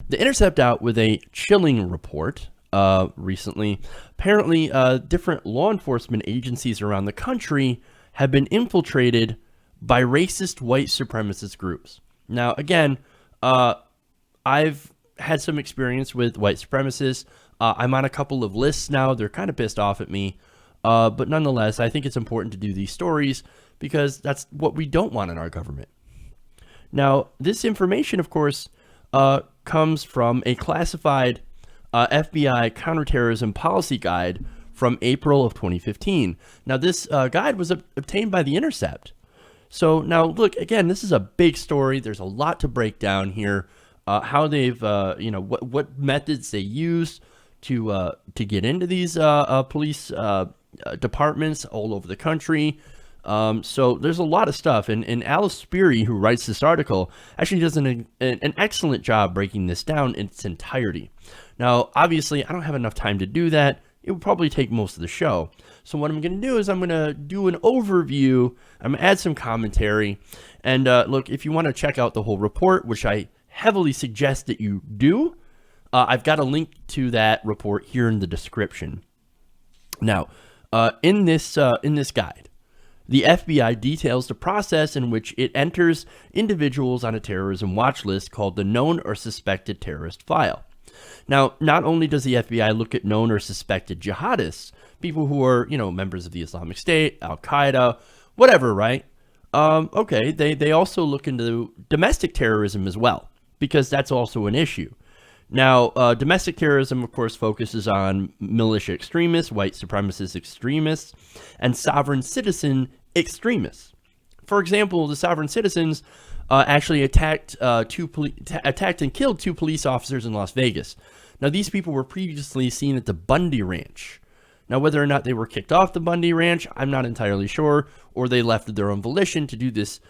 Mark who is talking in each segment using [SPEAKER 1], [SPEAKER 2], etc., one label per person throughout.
[SPEAKER 1] The Intercept out with a chilling report recently. Apparently, different law enforcement agencies around the country have been infiltrated by racist white supremacist groups. Now, again, I've had some experience with white supremacists. I'm on a couple of lists now. They're kind of pissed off at me. But nonetheless, I think it's important to do these stories because that's what we don't want in our government. Now, this information, of course, comes from a classified FBI counterterrorism policy guide from April of 2015. Now, this guide was obtained by The Intercept. So now, look, again, this is a big story. There's a lot to break down here. How they've, what methods they use to get into these police departments all over the country. So there's a lot of stuff. And Alice Speary, who writes this article, actually does an excellent job breaking this down in its entirety. Now, obviously, I don't have enough time to do that. It would probably take most of the show. So what I'm going to do is I'm going to do an overview. I'm going to add some commentary. And look, if you want to check out the whole report, which I heavily suggest that you do, I've got a link to that report here in the description. Now, in this guide, the FBI details the process in which it enters individuals on a terrorism watch list called the Known or Suspected Terrorist File. Now, not only does the FBI look at known or suspected jihadists, people who are, members of the Islamic State, Al-Qaeda, whatever, right? Okay, they also look into domestic terrorism as well, because that's also an issue. Now, domestic terrorism, of course, focuses on militia extremists, white supremacist extremists, and sovereign citizen extremists. For example, the sovereign citizens actually attacked and killed 2 police officers in Las Vegas. Now, these people were previously seen at the Bundy Ranch. Now, whether or not they were kicked off the Bundy Ranch, I'm not entirely sure, or they left of their own volition to do this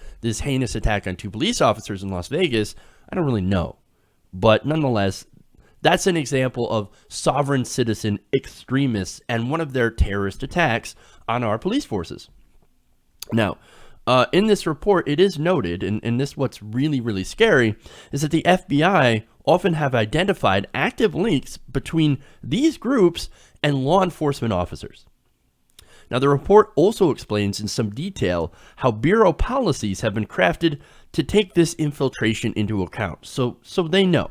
[SPEAKER 1] heinous attack on 2 police officers in Las Vegas, I don't really know. But nonetheless, that's an example of sovereign citizen extremists and one of their terrorist attacks on our police forces. Now, in this report, it is noted, and this what's really, really scary, is that the FBI often have identified active links between these groups and law enforcement officers. Now, the report also explains in some detail how Bureau policies have been crafted to take this infiltration into account, so they know.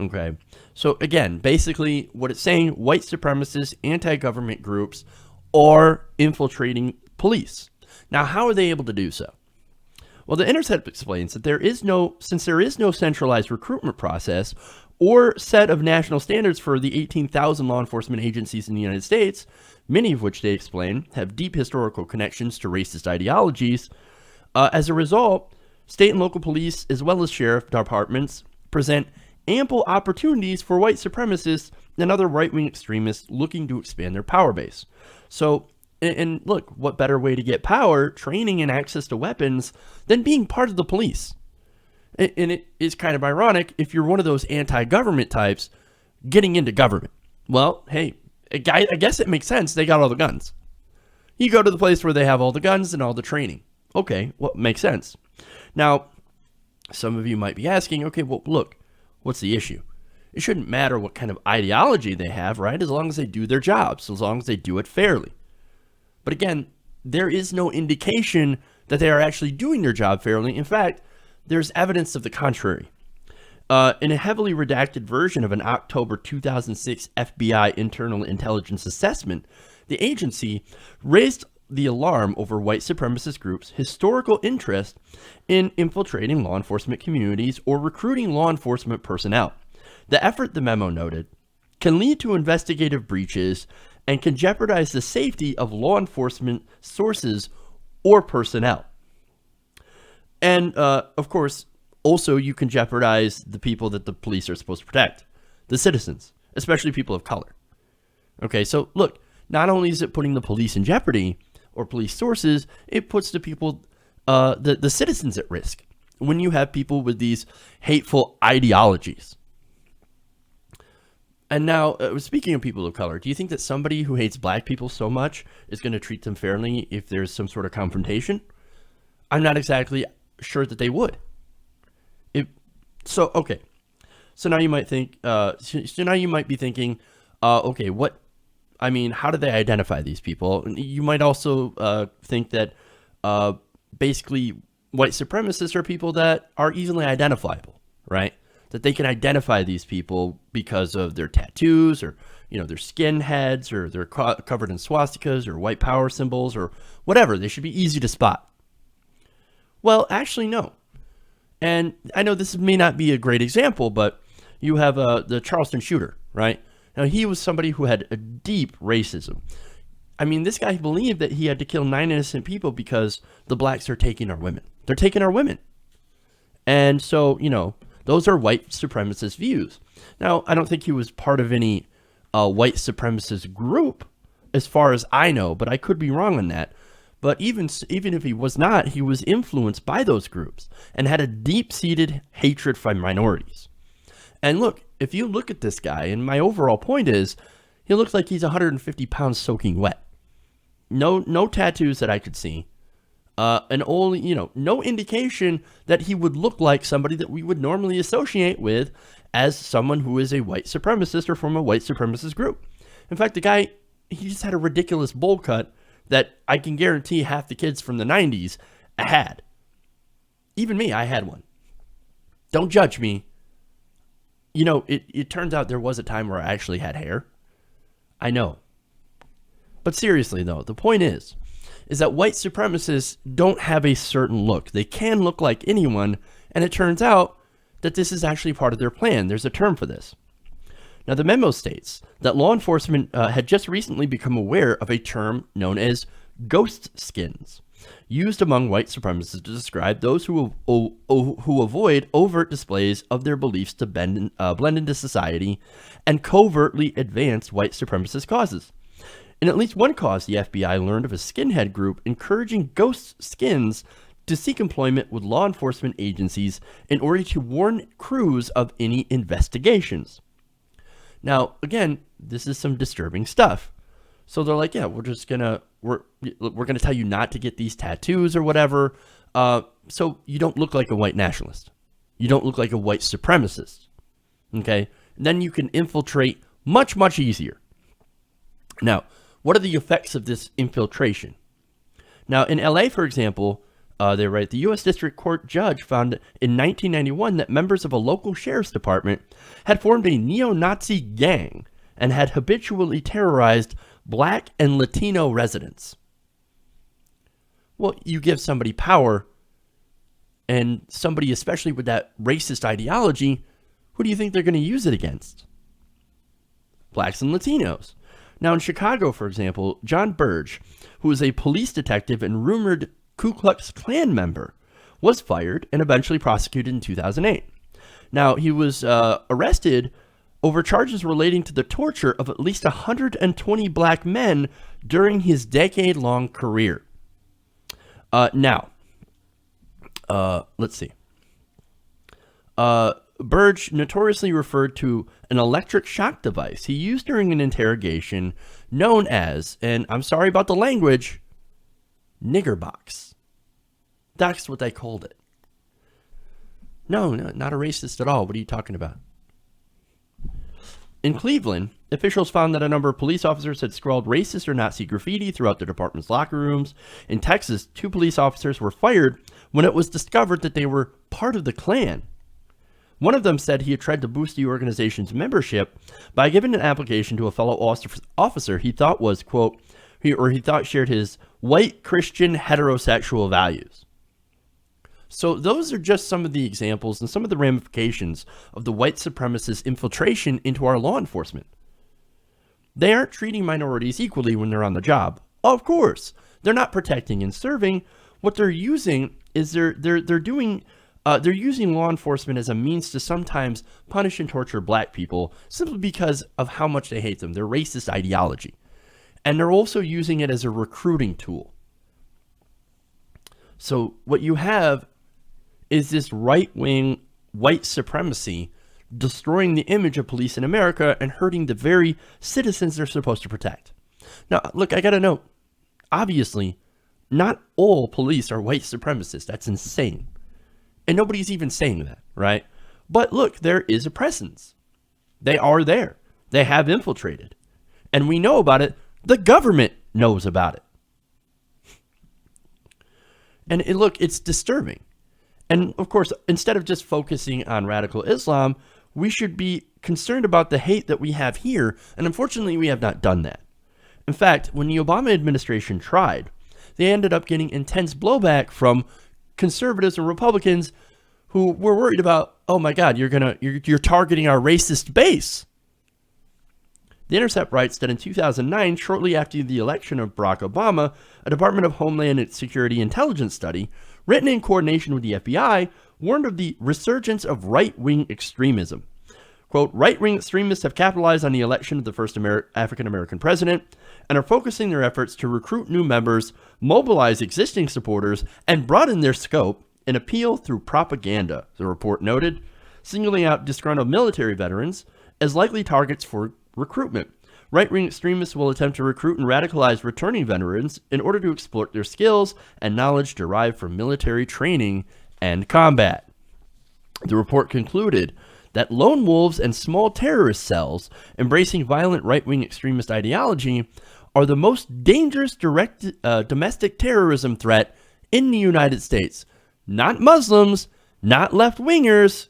[SPEAKER 1] Okay, so again, basically what it's saying, white supremacist, anti-government groups are infiltrating police. Now, how are they able to do so? Well, the Intercept explains that since there is no centralized recruitment process or set of national standards for the 18,000 law enforcement agencies in the United States, many of which they explain have deep historical connections to racist ideologies, as a result, state and local police, as well as sheriff departments, present ample opportunities for white supremacists and other right-wing extremists looking to expand their power base. So, and look, what better way to get power, training, and access to weapons than being part of the police? And it is kind of ironic if you're one of those anti-government types getting into government. Well, hey, I guess it makes sense. They got all the guns. You go to the place where they have all the guns and all the training. Okay, well, makes sense. Now, some of you might be asking, okay, well, look, what's the issue? It shouldn't matter what kind of ideology they have, right? As long as they do their jobs, as long as they do it fairly. But again, there is no indication that they are actually doing their job fairly. In fact, there's evidence of the contrary. In a heavily redacted version of an October 2006 FBI internal intelligence assessment, the agency raised the alarm over white supremacist groups' historical interest in infiltrating law enforcement communities or recruiting law enforcement personnel. The effort, the memo noted, can lead to investigative breaches and can jeopardize the safety of law enforcement sources or personnel. And, of course, also you can jeopardize the people that the police are supposed to protect, the citizens, especially people of color. Okay, so look, not only is it putting the police in jeopardy or police sources, it puts the people, the citizens at risk when you have people with these hateful ideologies. And now, speaking of people of color, do you think that somebody who hates black people so much is going to treat them fairly if there's some sort of confrontation? I'm not exactly sure that they would. Okay. So now you might think, so now you might be thinking, okay, how do they identify these people? And you might also think that basically white supremacists are people that are easily identifiable, right? That they can identify these people because of their tattoos or, their skinheads or they're covered in swastikas or white power symbols or whatever. They should be easy to spot. Well, actually, no. And I know this may not be a great example, but you have the Charleston shooter, right? Now, he was somebody who had a deep racism. I mean, this guy believed that he had to kill 9 innocent people because the blacks are taking our women. They're taking our women. And so, those are white supremacist views. Now, I don't think he was part of any white supremacist group, as far as I know, but I could be wrong on that. But even if he was not, he was influenced by those groups and had a deep-seated hatred for minorities. And look, if you look at this guy, and my overall point is, he looks like he's 150 pounds soaking wet. No tattoos that I could see. And only, no indication that he would look like somebody that we would normally associate with as someone who is a white supremacist or from a white supremacist group. In fact, the guy, he just had a ridiculous bowl cut that I can guarantee half the kids from the 90s had. Even me, I had one. Don't judge me. It turns out there was a time where I actually had hair. I know. But seriously, though, the point is that white supremacists don't have a certain look. They can look like anyone, and it turns out that this is actually part of their plan. There's a term for this. Now, the memo states that law enforcement had just recently become aware of a term known as ghost skins, used among white supremacists to describe those who avoid overt displays of their beliefs to blend into society and covertly advance white supremacist causes. In at least one cause, the FBI learned of a skinhead group encouraging ghost skins to seek employment with law enforcement agencies in order to warn crews of any investigations. Now, again, this is some disturbing stuff. So they're like, yeah, we're gonna tell you not to get these tattoos or whatever, so you don't look like a white nationalist. You don't look like a white supremacist. Okay? And then you can infiltrate much, much easier. Now, what are the effects of this infiltration? Now, in LA, for example, they write, the U.S. District Court judge found in 1991 that members of a local sheriff's department had formed a neo-Nazi gang and had habitually terrorized Black and Latino residents. Well, you give somebody power, and somebody especially with that racist ideology, who do you think they're going to use it against? Blacks and Latinos. Now, in Chicago, for example, John Burge, who is a police detective and rumored Ku Klux Klan member, was fired and eventually prosecuted in 2008. Now, he was arrested over charges relating to the torture of at least 120 black men during his decade-long career. Let's see. Burge notoriously referred to an electric shock device he used during an interrogation known as, and I'm sorry about the language, nigger box. That's what they called it. No, not a racist at all. What are you talking about? In Cleveland, officials found that a number of police officers had scrawled racist or Nazi graffiti throughout the department's locker rooms. In Texas, 2 police officers were fired when it was discovered that they were part of the Klan. One of them said he had tried to boost the organization's membership by giving an application to a fellow officer he thought was, quote, he thought shared his white Christian heterosexual values. So those are just some of the examples and some of the ramifications of the white supremacist infiltration into our law enforcement. They aren't treating minorities equally when they're on the job. Of course, they're not protecting and serving. What they're using is they're using law enforcement as a means to sometimes punish and torture black people simply because of how much they hate them, their racist ideology. And they're also using it as a recruiting tool. So what you have is this right-wing white supremacy destroying the image of police in America and hurting the very citizens they're supposed to protect. Now, look, I gotta note, obviously, not all police are white supremacists. That's insane. And nobody's even saying that, right? But look, there is a presence. They are there. They have infiltrated. And we know about it. The government knows about it. And look, it's disturbing. And of course, instead of just focusing on radical Islam, we should be concerned about the hate that we have here. And unfortunately, we have not done that. In fact, when the Obama administration tried, they ended up getting intense blowback from conservatives and Republicans who were worried about, oh my God, you're targeting our racist base. The Intercept writes that in 2009, shortly after the election of Barack Obama, a Department of Homeland Security intelligence study, written in coordination with the FBI, warned of the resurgence of right-wing extremism. Quote, right-wing extremists have capitalized on the election of the first African-American president and are focusing their efforts to recruit new members, mobilize existing supporters, and broaden their scope and appeal through propaganda, the report noted, singling out disgruntled military veterans as likely targets for recruitment. Right-wing extremists will attempt to recruit and radicalize returning veterans in order to exploit their skills and knowledge derived from military training and combat. The report concluded that lone wolves and small terrorist cells embracing violent right-wing extremist ideology are the most dangerous domestic terrorism threat in the United States. Not Muslims, not left-wingers,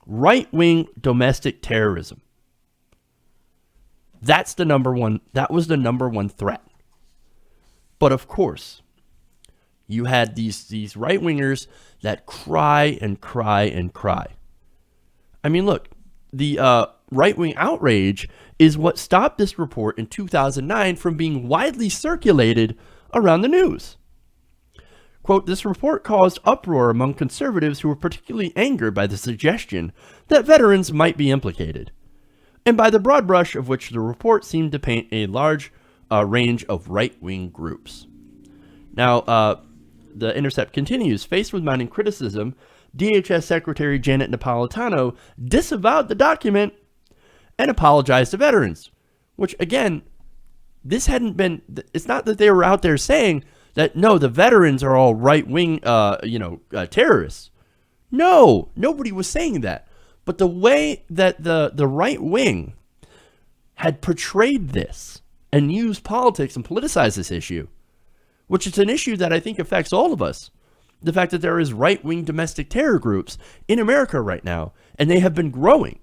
[SPEAKER 1] right-wing domestic terrorism. That was the number one threat. But of course, you had these right-wingers that cry and cry and cry. I mean, look, the right-wing outrage is what stopped this report in 2009 from being widely circulated around the news. Quote, this report caused uproar among conservatives who were particularly angered by the suggestion that veterans might be implicated, and by the broad brush of which the report seemed to paint a large range of right-wing groups. Now, the Intercept continues, faced with mounting criticism, DHS Secretary Janet Napolitano disavowed the document and apologized to veterans, which again, it's not that they were out there saying that, no, the veterans are all right-wing, terrorists. No, nobody was saying that. But the way that the right wing had portrayed this and used politics and politicized this issue, which is an issue that I think affects all of us. The fact that there is right-wing domestic terror groups in America right now, and they have been growing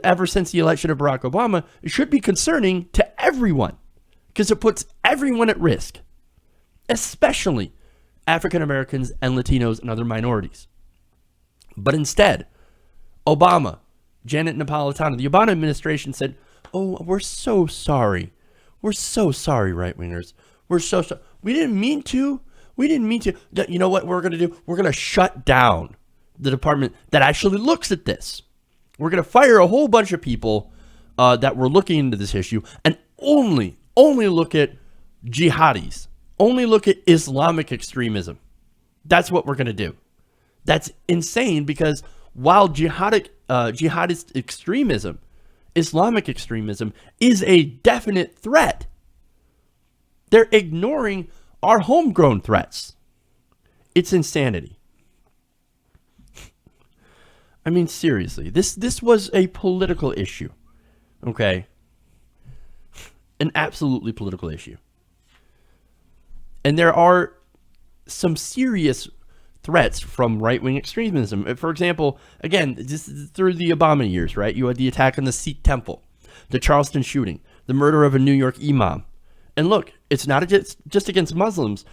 [SPEAKER 1] ever since the election of Barack Obama, it should be concerning to everyone because it puts everyone at risk, especially African Americans and Latinos and other minorities. But instead, Obama, Janet Napolitano, the Obama administration said, oh, we're so sorry. We're so sorry, right-wingers. We're so sorry. We didn't mean to. You know what we're going to do? We're going to shut down the department that actually looks at this. We're going to fire a whole bunch of people that were looking into this issue and only look at jihadis. Only look at Islamic extremism. That's what we're going to do. That's insane because while jihadist extremism, Islamic extremism, is a definite threat, they're ignoring our homegrown threats. It's insanity. I mean, seriously, this was a political issue, okay? An absolutely political issue. And there are some serious threats from right-wing extremism. For example, again, this is through the Obama years, right? You had the attack on the Sikh temple, the Charleston shooting, the murder of a New York imam. And look, it's not just against Muslims,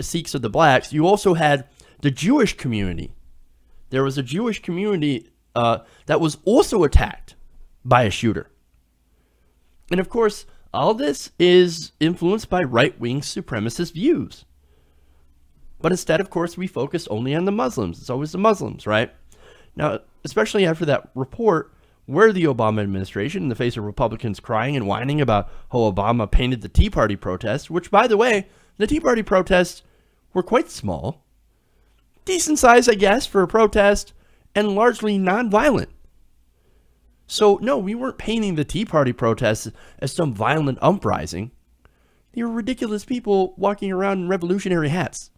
[SPEAKER 1] Sikhs or the blacks. You also had the Jewish community. There was a Jewish community that was also attacked by a shooter. And of course, all this is influenced by right-wing supremacist views. But instead, of course, we focus only on the Muslims. It's always the Muslims, right? Now, especially after that report where the Obama administration, in the face of Republicans crying and whining about how Obama painted the Tea Party protests, which, by the way, the Tea Party protests were quite small. Decent size, I guess, for a protest, and largely nonviolent. So, no, we weren't painting the Tea Party protests as some violent uprising. They were ridiculous people walking around in revolutionary hats.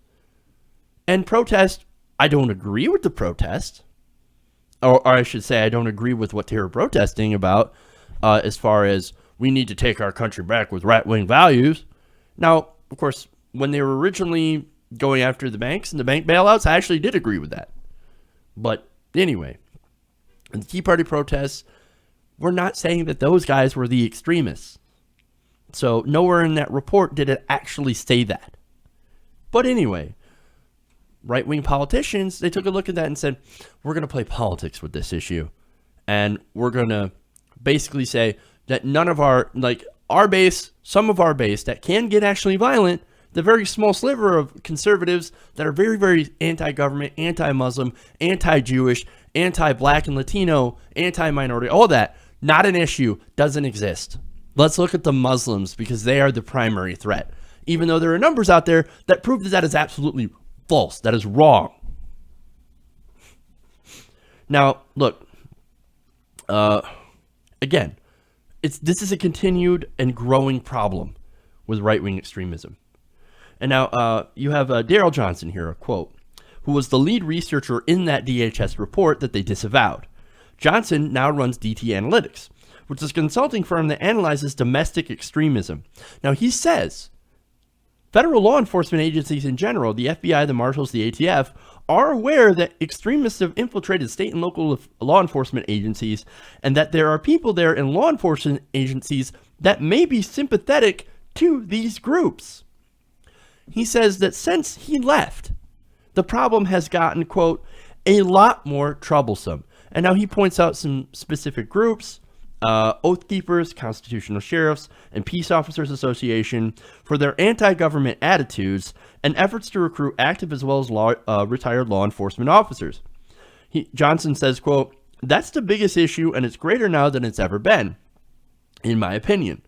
[SPEAKER 1] And protest, I don't agree with the protest. or I should say, I don't agree with what they were protesting about, as far as we need to take our country back with right-wing values. Now, of course, when they were originally going after the banks and the bank bailouts, I actually did agree with that. But anyway, in the Tea Party protests, we're not saying that those guys were the extremists. So nowhere in that report did it actually say that. But anyway, right-wing politicians, they took a look at that and said, we're going to play politics with this issue. And we're going to basically say that none of our, like our base, some of our base that can get actually violent, the very small sliver of conservatives that are very, very anti-government, anti-Muslim, anti-Jewish, anti-black and Latino, anti-minority, all that, not an issue, doesn't exist. Let's look at the Muslims because they are the primary threat. Even though there are numbers out there that prove that that is absolutely false, that is wrong. Now, look, again, this is a continued and growing problem with right-wing extremism. And now you have Darrell Johnson here, a quote, who was the lead researcher in that DHS report that they disavowed. Johnson now runs DT Analytics, which is a consulting firm that analyzes domestic extremism. Now, he says federal law enforcement agencies in general, the FBI, the Marshals, the ATF, are aware that extremists have infiltrated state and local law enforcement agencies, and that there are people there in law enforcement agencies that may be sympathetic to these groups. He says that since he left, the problem has gotten, quote, a lot more troublesome. And now he points out some specific groups, Oath Keepers, Constitutional Sheriffs, and Peace Officers Association for their anti-government attitudes and efforts to recruit active as well as retired law enforcement officers. Johnson says, quote, that's the biggest issue and it's greater now than it's ever been, in my opinion.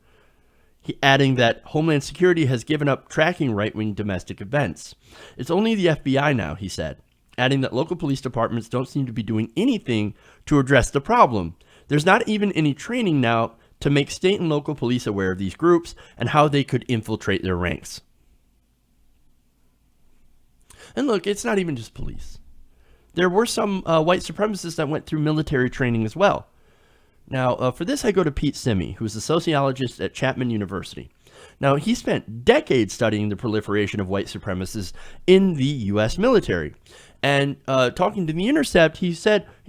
[SPEAKER 1] Adding that Homeland Security has given up tracking right-wing domestic events. It's only the FBI now, he said, adding that local police departments don't seem to be doing anything to address the problem. There's not even any training now to make state and local police aware of these groups and how they could infiltrate their ranks. And look, it's not even just police. There were some white supremacists that went through military training as well. Now, for this, I go to Pete Simmi, who's a sociologist at Chapman University. Now, he spent decades studying the proliferation of white supremacists in the U.S. military. And talking to The Intercept, he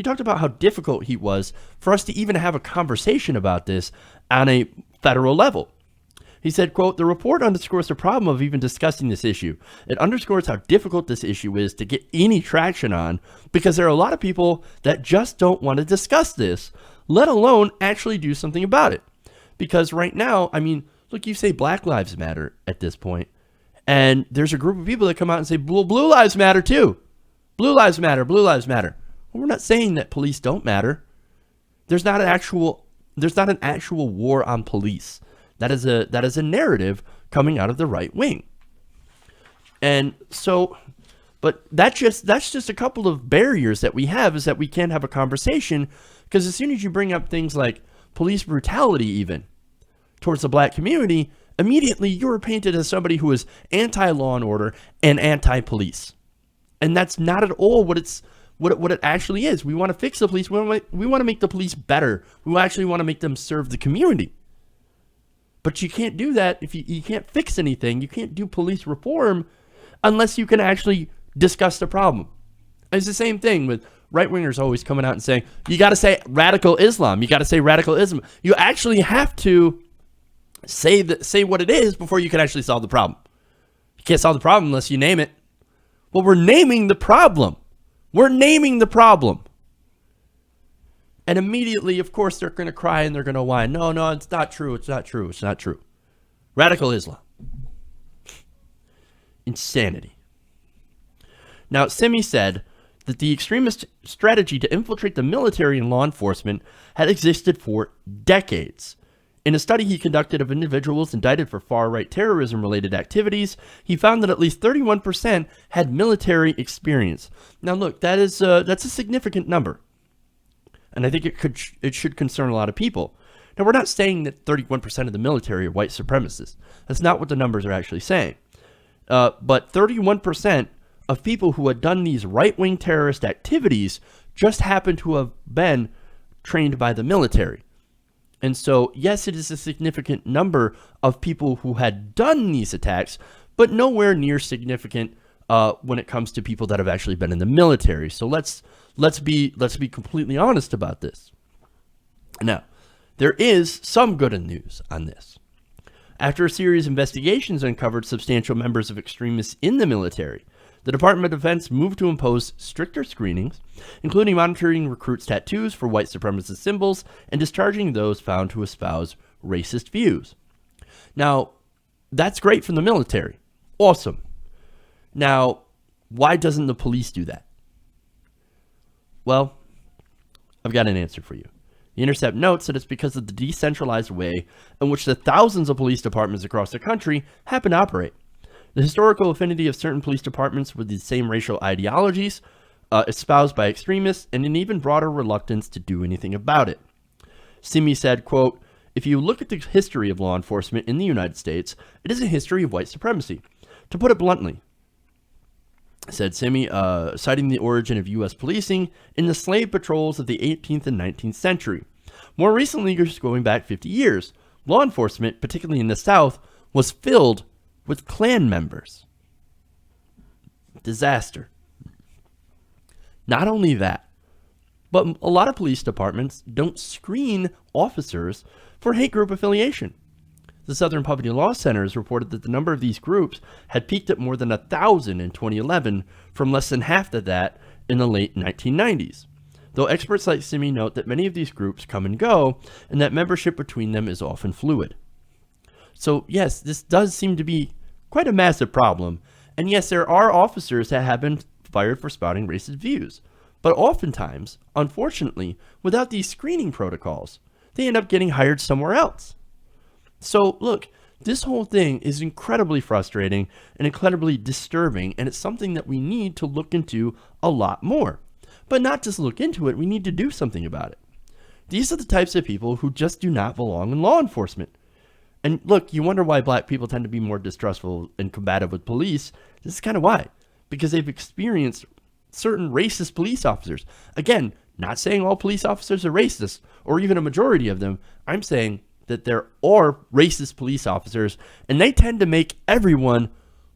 [SPEAKER 1] talked about how difficult it was for us to even have a conversation about this on a federal level. He said, quote, the report underscores the problem of even discussing this issue. It underscores how difficult this issue is to get any traction on because there are a lot of people that just don't want to discuss this, let alone actually do something about it. Because right now, I mean, look, you say Black Lives Matter at this point, and there's a group of people that come out and say, Blue Lives Matter too. Blue Lives Matter, Blue Lives Matter. Well, we're not saying that police don't matter. There's not an actual war on police. That is a narrative coming out of the right wing. And so, but that's just a couple of barriers that we have, is that we can't have a conversation, because as soon as you bring up things like police brutality even towards the black community, immediately you're painted as somebody who is anti-law and order and anti-police. And that's not at all what it actually is. We want to fix the police. We want to make the police better. We actually want to make them serve the community. But you can't do that if you can't fix anything. You can't do police reform unless you can actually discuss the problem. And it's the same thing with right-wingers always coming out and saying, you got to say radical Islam. You got to say radical Islam. You actually have to say what it is before you can actually solve the problem. You can't solve the problem unless you name it. Well, we're naming the problem. We're naming the problem. And immediately, of course, they're going to cry and they're going to whine. No, it's not true. It's not true. It's not true. Radical Islam. Insanity. Now, Simmi said that the extremist strategy to infiltrate the military and law enforcement had existed for decades. In a study he conducted of individuals indicted for far-right terrorism-related activities, he found that at least 31% had military experience. Now, look, that's a significant number. And I think it should concern a lot of people. Now, we're not saying that 31% of the military are white supremacists. That's not what the numbers are actually saying. But 31% of people who had done these right-wing terrorist activities just happen to have been trained by the military. And so, yes, it is a significant number of people who had done these attacks, but nowhere near significant when it comes to people that have actually been in the military. So let's be completely honest about this. Now, there is some good news on this. After a series of investigations uncovered substantial members of extremists in the military, the Department of Defense moved to impose stricter screenings, including monitoring recruits' tattoos for white supremacist symbols and discharging those found to espouse racist views. Now, that's great from the military. Awesome. Now, why doesn't the police do that? Well, I've got an answer for you. The Intercept notes that it's because of the decentralized way in which the thousands of police departments across the country happen to operate. The historical affinity of certain police departments with the same racial ideologies espoused by extremists, and an even broader reluctance to do anything about it. Simmi said, quote, "If you look at the history of law enforcement in the United States, it is a history of white supremacy. To put it bluntly," said Simmi, citing the origin of U.S. policing in the slave patrols of the 18th and 19th century. More recently, just going back 50 years, law enforcement, particularly in the South, was filled with Klan members. Disaster. Not only that, but a lot of police departments don't screen officers for hate group affiliation. The Southern Poverty Law Center has reported that the number of these groups had peaked at more than 1,000 in 2011 from less than half of that in the late 1990s. Though experts like Simmi note that many of these groups come and go and that membership between them is often fluid. So yes, this does seem to be quite a massive problem. And yes, there are officers that have been fired for spouting racist views. But oftentimes, unfortunately, without these screening protocols, they end up getting hired somewhere else. So look, this whole thing is incredibly frustrating and incredibly disturbing, and it's something that we need to look into a lot more. But not just look into it, we need to do something about it. These are the types of people who just do not belong in law enforcement. And look, you wonder why black people tend to be more distrustful and combative with police. This is kind of why. Because they've experienced certain racist police officers. Again, not saying all police officers are racist, or even a majority of them. I'm saying that there are racist police officers, and they tend to make everyone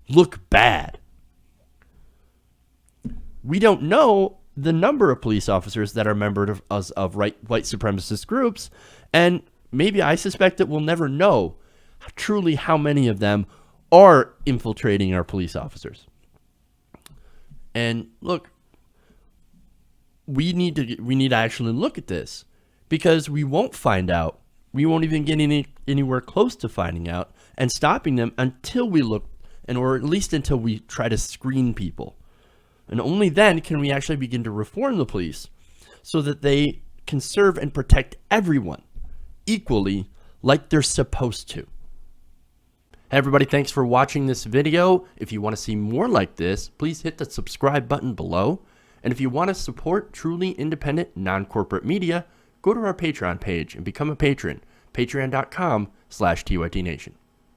[SPEAKER 1] look bad. We don't know the number of police officers that are members of white supremacist groups, and maybe I suspect that we'll never know truly how many of them are infiltrating our police officers. And look, we need to actually look at this, because we won't find out. We won't even get anywhere close to finding out and stopping them until we look, or at least until we try to screen people. And only then can we actually begin to reform the police so that they can serve and protect everyone equally like they're supposed to. Hey everybody, thanks for watching this video. If you want to see more like this, please hit the subscribe button below. And if you want to support truly independent, non-corporate media, go to our Patreon page and become a patron. Patreon.com/TYTNation.